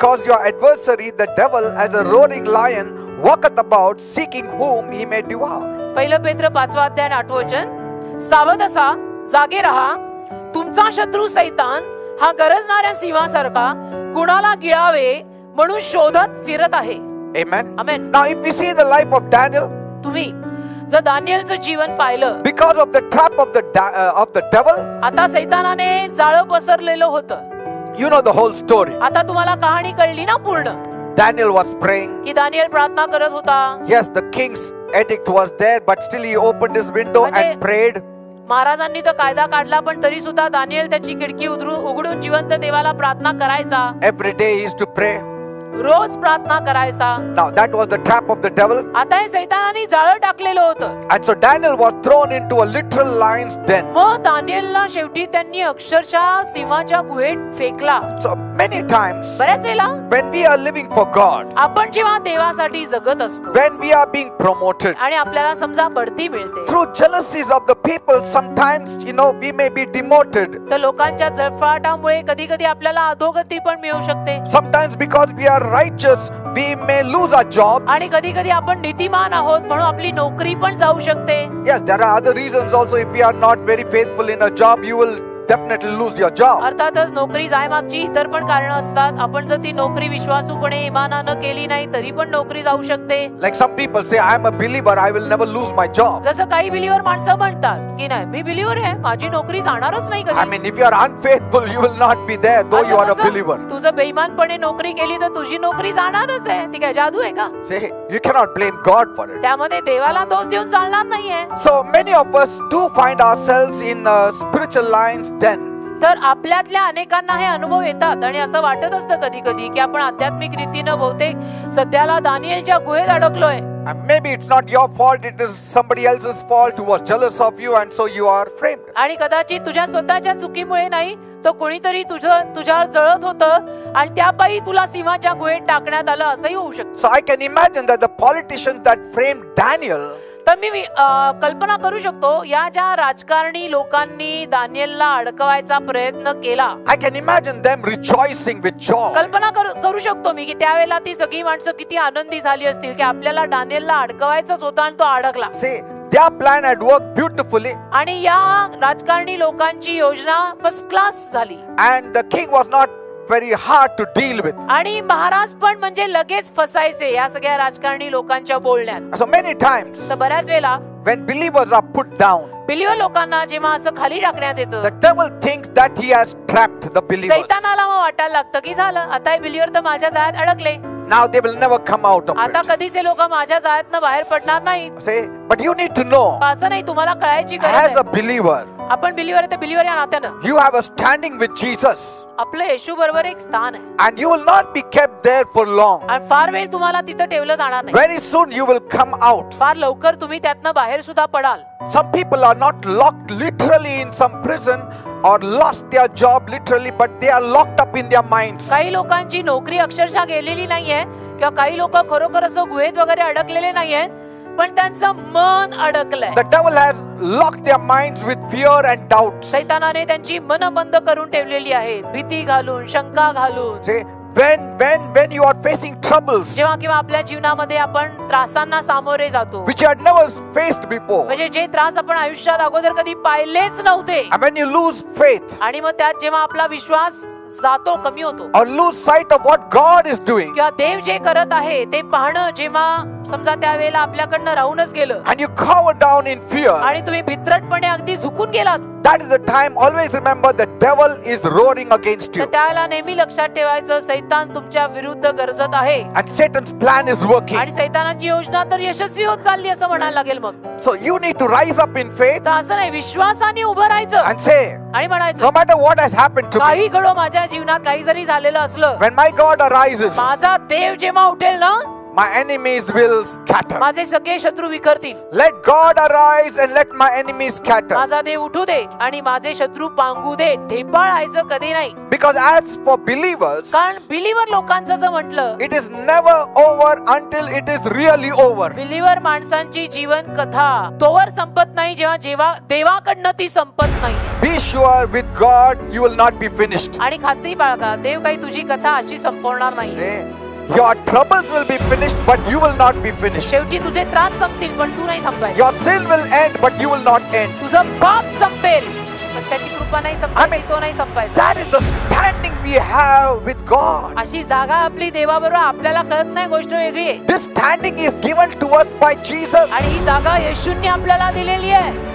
because your adversary the devil as a roaring lion walketh about seeking whom he may devour. 1 पेत्र 5वा अध्याय 8वे वचन, सावध असा, जागे रहा, तुमचा शत्रू सैतान हा गरजणाऱ्या सिंहासारखा कुणाला गिळावे म्हणून शोधत फिरत आहे. Amen. Amen. Now if we see the life of Daniel, तुम्ही जर दानिएलचं जीवन पाहिलं, because of the trap of the devil, आता सैतानाने जाळं पसरलेलं होतं. you know the whole story. आता तुम्हाला कहाणी कळली ना पूर्ण, Daniel was praying. की दानिएल प्रार्थना करत होता. Yes, the king's edict was there, but still he opened his window and prayed. महाराजांनी तर कायदा काढला, पण तरी सुद्धा दानिएल त्याची खिडकी उघडून जिवंत देवाला प्रार्थना करायचा. Every day he used to pray. रोज प्रार्थना करायचा. Now that was the trap of the devil. आता हे सैतानाने जाळं टाकलेलं होतं. And so Daniel was thrown into a literal lion's den. मग दानिएलला शेवटी त्यांनी अक्षरशः सिंहाच्या गुहेत फेकला. So many times बऱ्याच वेळेला when we are living for God, आपण जेव्हा देवासाठी जगत असतो, when we are being promoted, आणि आपल्याला समजा बढती मिळते, through jealousies of the people, sometimes we may be demoted. तर लोकांच्या जळफळाटामुळे कधी कधी आपल्याला अधोगती पण मिळू शकते. Sometimes because we are righteous, we may lose our jobs. आणि कधी कधी आपण नीतिमान आहोत म्हणून आपली नोकरी पण जाऊ शकते. Yes, there are other reasons also. If we are not very faithful in a job, you will definitely lose your job. अर्थातच नोकरी जायमागची इतर पण कारण असतात. आपण जर ती नोकरी विश्वासूपणे इमानानं केली नाही तरी पण नोकरी जाऊ शकते. Like some people say, I am a believer, I will never lose my job. जसं काही बिलीवर माणसं म्हणतात की नाही, मी बिलीवर आहे, माझी नोकरी जाणारच नाही I कधी. mean, if you are unfaithful, you will not be there, though you are a believer. तुझं बेईमानपणे नोकरी केली तर तुझी नोकरी जाणारच आहे. ती काय जादू आहे का? Say, you cannot blame God for it. त्यामध्ये देवाला दोष देऊन चालणार नाहीये. So many of us do find ourselves in a spiritual lion's den. तर आपल्यातल्या अनेकांना हे अनुभव येतात आणि असं वाटत असतं कधी कधी की आपण आध्यात्मिक रीतीनं बहुतेक सध्याला दानिएलच्या गुहेत अडकलोय. And maybe it's not your fault, it is somebody else's fault who was jealous of you and so you are framed. आणि कदाचित तुझ्या स्वतःच्या चुकीमुळे नाही, तो कोणीतरी तुझ्यावर जळत होतं आणि त्यापायी तुला सिंहाच्या गुहेत टाकण्यात आलं, असंही होऊ शकतं. So I can imagine that the politicians that framed Daniel, तर मी कल्पना करू शकतो या ज्या राजकारणी लोकांनी दानिएलला अडकवायचा प्रयत्न केला, I can imagine them rejoicing with joy. कल्पना करू शकतो मी की त्यावेळेला ती सगळी माणसं किती आनंदी झाली असतील की आपल्याला दानिएलला अडकवायचंच होतं आणि तो अडकला. See, their plan had worked beautifully. आणि या राजकारणी लोकांची योजना फर्स्ट क्लास झाली. And the king was not very hard to deal with. आणि महाराज पण म्हणजे लगेच फसायचे या सगळ्या राजकारणी लोकांच्या बोलण्यात. So many times तर बऱ्याच वेळेला when believers are put down, believer लोकांना जेव्हा असं खाली टाकण्यात येतं, the devil thinks that he has trapped the believers. सैतानाला मग वाटायला लागतं की झालं, आता हे बिलीवर तर माझ्या जाळ्यात अडकले, Now they will never come out of आता it. कधीच हे लोक माझ्या जाळ्यातनं बाहेर पडणार नाहीत. Say, but you need to know, असं नाही, तुम्हाला कळायची गरज as a आहे. believer, आपण बिलीवर आहे, ते बिलीवर या नात्यानं you have a standing with Jesus. आपलं येशू बरोबर एक स्थान आहे And you will not be kept there for long. आणि फार वेळ तुम्हाला तिथं ठेवलं जाणार नाही. Very soon you will come out. फार लवकर तुम्ही त्यातनं बाहेर सुद्धा पडाल. Some people are not locked literally in some prison or lost their job literally, but they are locked up in their minds. काही लोकांची नोकरी अक्षरशः गेलेली नाहीये किंवा काही लोक खरोखर असं गुहेत वगैरे अडकलेले नाहीये, पण त्यांचं मन अडकलंय. The devil has locked their minds with fear and doubt. सैतानाने त्यांची मन बंद करून ठेवलेली आहेत, भीती घालून, शंका घालून. Say, when you are facing troubles जेव्हा किंवा आपल्या जीवनामध्ये आपण त्रासांना सामोरे जातो, which you had never faced before, म्हणजे जे त्रास आपण आयुष्यात अगोदर कधी पाहिलेच नव्हते, and when you lose faith आणि मग त्यात जेव्हा आपला विश्वास जातो, कमी होतो, or lose sight of what God is doing, किंवा देव जे करत आहे ते पाहणं जेव्हा समजा त्यावेळेला आपल्याकडनं राहूनच गेलं and you cower down in fear, आणि तुम्ही भित्रटपणे अगदी झुकून गेलात, that is the time. Always remember, the devil is roaring against तर you त्याला नेहमी लक्षात ठेवायचं, सैतान तुमच्या विरुद्ध गरजत आहे and Satan's plan is working. आणि सैतानाची योजना तर यशस्वी होत चालली असं म्हणायला लागेल. मग So you need to rise up in faith तर असं नाही, विश्वासाने उभं राहायचं and say, आणि म्हणायचं, no matter what has happened to me, काही घडो माझ्या जीवनात, काही जरी झालेलं असलं, when my God arises, माझा देव जेव्हा उठेल ना, my enemies will scatter. माझे सगळे शत्रू विखरतील. Let God arise and let my enemies scatter. माझा देव उठू दे आणि माझे शत्रू पांगू दे. ढेपाळायचं कधी नाही. Because as for believers, कारण बिलीवर लोकांचं जर म्हटलं, it is never over until it is really over. Believer माणसांची जीवन कथा तोवर संपत नाही जेव्हा देवाकडनं ती संपत नाही. Be sure with God you will not be finished. आणि खात्री बाळगा, देव काही तुझी कथा अशी संपवणार नाही. Your troubles will be finished, but you will not be finished. शेवटी तुझे त्रास संपतील पण तू नाही संपायचं. Your sin will end, but you will not end. तुझं पाप संपेल पण त्याची कृपा नाही संपायची, तो नाही संपायचा. That is the standing we have with God. अशी जागा आपली देवाबरोबर आपल्याला कळत नाही, गोष्ट वेगळी आहे. This standing is given to us by Jesus. आणि ही जागा येशूंनी आपल्याला दिलेली आहे.